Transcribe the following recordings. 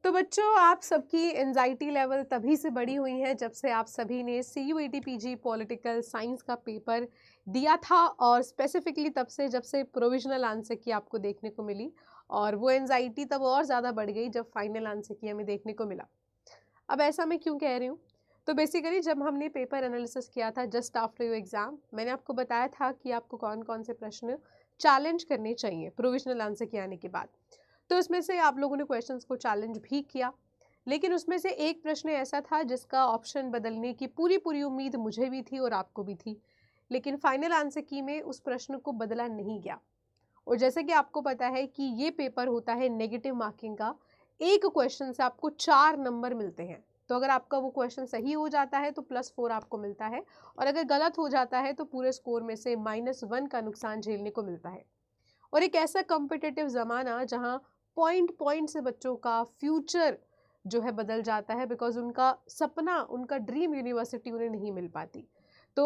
तो बच्चों, आप सबकी एंजाइटी लेवल तभी से बढ़ी हुई है जब से आप सभी ने CUET PG पॉलिटिकल साइंस का पेपर दिया था, और स्पेसिफिकली तब से जब से प्रोविजनल आंसर की आपको देखने को मिली, और वो एंजाइटी तब और ज़्यादा बढ़ गई जब फाइनल आंसर की हमें देखने को मिला। अब ऐसा मैं क्यों कह रही हूँ? तो बेसिकली जब हमने पेपर एनालिसिस किया था जस्ट आफ्टर योर एग्ज़ाम, मैंने आपको बताया था कि आपको कौन कौन से प्रश्न चैलेंज करने चाहिए प्रोविजनल आंसर के आने के बाद। तो इसमें से आप लोगों ने क्वेश्चंस को चैलेंज भी किया, लेकिन उसमें से एक प्रश्न ऐसा था जिसका ऑप्शन बदलने की पूरी पूरी उम्मीद मुझे भी थी और आपको भी थी, लेकिन फाइनल आंसर की में उस प्रश्न को बदला नहीं गया। और जैसे कि आपको पता है कि ये पेपर होता है नेगेटिव मार्किंग का, एक क्वेश्चन से आपको 4 नंबर मिलते हैं। तो अगर आपका वो क्वेश्चन सही हो जाता है तो +4 आपको मिलता है, और अगर गलत हो जाता है तो पूरे स्कोर में से -1 का नुकसान झेलने को मिलता है। और एक ऐसा कॉम्पिटिटिव ज़माना जहाँ पॉइंट पॉइंट से बच्चों का फ्यूचर जो है बदल जाता है, बिकॉज उनका सपना, उनका ड्रीम यूनिवर्सिटी उन्हें नहीं मिल पाती। तो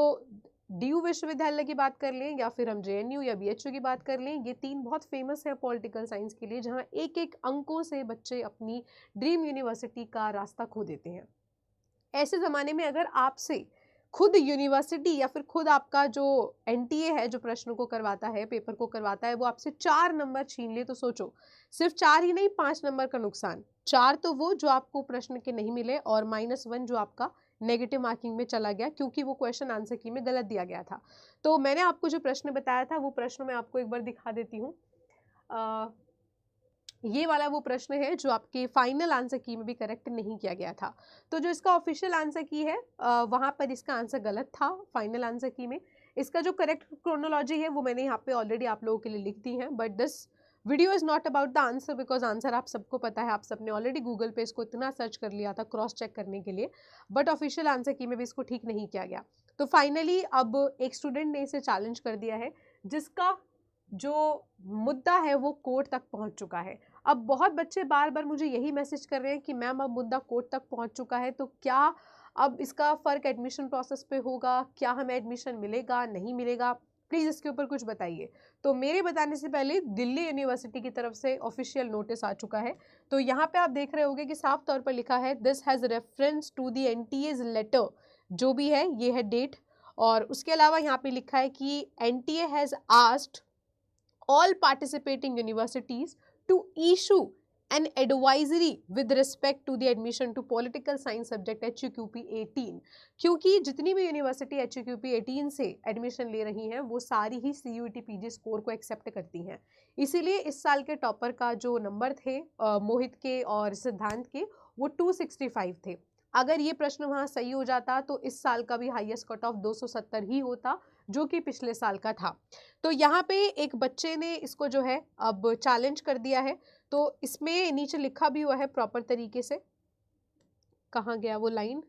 DU विश्वविद्यालय की बात कर लें या फिर हम JNU या BHU की बात कर लें, ये 3 बहुत फेमस है पॉलिटिकल साइंस के लिए, जहाँ एक एक अंकों से बच्चे अपनी ड्रीम यूनिवर्सिटी का रास्ता खो देते हैं। ऐसे ज़माने में अगर आपसे खुद यूनिवर्सिटी या फिर खुद आपका जो NTA है, जो प्रश्नों को करवाता है, पेपर को करवाता है, वो आपसे 4 नंबर छीन ले, तो सोचो, सिर्फ 4 ही नहीं, 5 नंबर का नुकसान। 4 तो वो जो आपको प्रश्न के नहीं मिले, और -1 जो आपका नेगेटिव मार्किंग में चला गया क्योंकि वो क्वेश्चन आंसर की में गलत दिया गया था। तो मैंने आपको जो प्रश्न बताया था वो प्रश्न मैं आपको एक बार दिखा देती हूँ। ये वाला वो प्रश्न है जो आपके फाइनल आंसर की में भी करेक्ट नहीं किया गया था। तो जो इसका ऑफिशियल आंसर की है, वहाँ पर इसका आंसर गलत था फाइनल आंसर की में। इसका जो करेक्ट क्रोनोलॉजी है वो मैंने यहाँ पे ऑलरेडी आप लोगों के लिए लिख दी है, but this video is not about the answer, because answer आप सबको पता है, आप सबने ऑलरेडी गूगल पे इसको इतना सर्च कर लिया था क्रॉस चेक करने के लिए, बट ऑफिशियल आंसर की में भी इसको ठीक नहीं किया गया। तो फाइनली अब एक स्टूडेंट ने इसे चैलेंज कर दिया है, जिसका जो मुद्दा है वो कोर्ट तक पहुंच चुका है। अब बहुत बच्चे बार बार मुझे यही मैसेज कर रहे हैं कि मैम अब मुद्दा कोर्ट तक पहुंच चुका है, तो क्या अब इसका फ़र्क एडमिशन प्रोसेस पे होगा? क्या हमें एडमिशन मिलेगा, नहीं मिलेगा? प्लीज़ इसके ऊपर कुछ बताइए। तो मेरे बताने से पहले दिल्ली यूनिवर्सिटी की तरफ से ऑफिशियल नोटिस आ चुका है। तो यहाँ पे आप देख रहे होंगे कि साफ तौर पर लिखा है, this has reference to the NTA's letter. जो भी है ये है डेट, और उसके अलावा यहाँ पे लिखा है कि NTA has asked all participating universities to issue an advisory with respect to the admission to political science subject HUQP 18। क्योंकि जितनी भी यूनिवर्सिटी HUQP 18 से एडमिशन ले रही हैं वो सारी ही CUET PG स्कोर को एक्सेप्ट करती हैं। इसीलिए इस साल के टॉपर का जो नंबर थे मोहित के और सिद्धांत के, वो 265 थे। अगर ये प्रश्न वहाँ सही हो जाता तो इस साल का भी हाईएस्ट कट ऑफ 270 ही होता, जो कि पिछले साल का था। तो यहाँ पे एक बच्चे ने इसको जो है अब चैलेंज कर दिया है। तो इसमें नीचे लिखा भी हुआ है प्रॉपर तरीके से, कहाँ गया वो लाइन?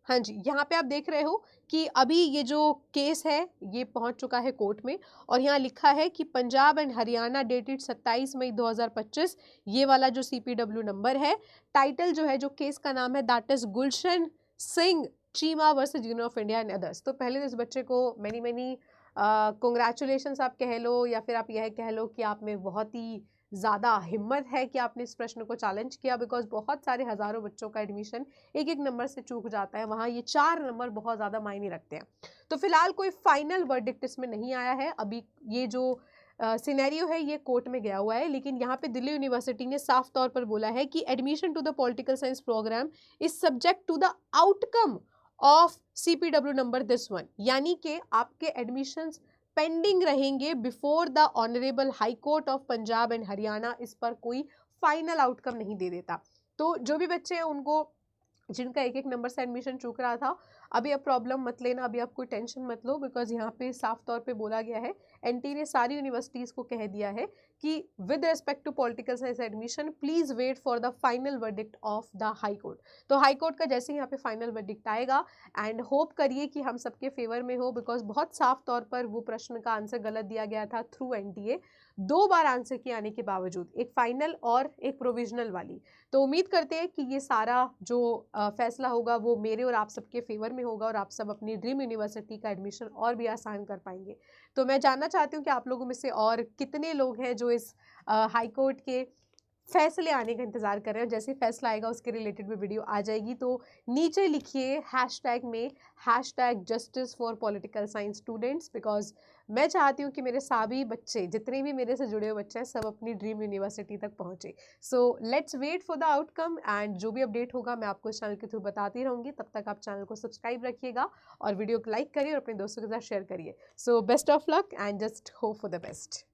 हाँ जी, यहाँ पे आप देख रहे हो कि अभी ये जो केस है ये पहुंच चुका है कोर्ट में, और यहाँ लिखा है कि पंजाब एंड हरियाणा डेटेड 27 मई 2025, ये वाला जो CPW नंबर है, टाइटल जो है, जो केस का नाम है, that is Gulshan Singh Cheema versus union of India and others. तो पहले तो इस बच्चे को मैनी मैनी कॉन्ग्रेचुलेशंस आप कह लो, या फिर आप यह कह लो कि आप में बहुत ही ज़्यादा हिम्मत है कि आपने इस प्रश्न को चैलेंज किया, बिकॉज बहुत सारे हज़ारों बच्चों का एडमिशन एक एक नंबर से चूक जाता है, वहाँ ये 4 नंबर बहुत ज़्यादा मायने रखते हैं। तो फिलहाल कोई फाइनल वर्डिक्ट इसमें नहीं आया है अभी। ये जो सिनेरियो है ये कोर्ट में गया हुआ है, लेकिन यहाँ पे दिल्ली यूनिवर्सिटी ने साफ तौर पर बोला है कि admission to the political science program is subject to the outcome of CPW number this one, यानी कि आपके एडमिशंस पेंडिंग रहेंगे before the honourable high court of Punjab and Haryana इस पर कोई फाइनल आउटकम नहीं दे देता। तो जो भी बच्चे हैं उनको, जिनका एक एक नंबर से एडमिशन चूक रहा था, अभी अब प्रॉब्लम मत लेना, अभी आप कोई टेंशन मत लो, बिकॉज यहाँ पे साफ तौर पे बोला गया है, NT ने सारी यूनिवर्सिटीज़ को कह दिया है कि with respect to political science admission please wait for the final verdict of the high court. तो हाई कोर्ट का जैसे ही यहाँ पे फाइनल वर्डिक्ट आएगा, एंड होप करिए कि हम सबके फेवर में हो, बिकॉज बहुत साफ तौर पर वो प्रश्न का आंसर गलत दिया गया था थ्रू NTA, 2 बार आंसर के आने के बावजूद, एक फाइनल और एक प्रोविजनल वाली। तो उम्मीद करते हैं कि ये सारा जो फैसला होगा वो मेरे और आप सबके फेवर में होगा और आप सब अपनी ड्रीम यूनिवर्सिटी का एडमिशन और भी आसान कर पाएंगे। तो मैं जानना चाहती हूँ कि आप लोगों में से और कितने लोग हैं जो इस हाई कोर्ट के फैसले आने का इंतज़ार कर रहे हैं। जैसे ही फैसला आएगा उसके रिलेटेड में वीडियो आ जाएगी, तो नीचे लिखिए हैशटैग में hashtag justice for political science students, because मैं चाहती हूँ कि मेरे सभी बच्चे, जितने भी मेरे से जुड़े हुए बच्चे हैं, सब अपनी ड्रीम यूनिवर्सिटी तक पहुँचे। So let's wait for the outcome, and जो भी अपडेट होगा मैं आपको इस चैनल के थ्रू बताती रहूँगी। तब तक आप चैनल को सब्सक्राइब रखिएगा और वीडियो को लाइक करिए और अपने दोस्तों के साथ शेयर करिए। So best of luck and just hope for the best.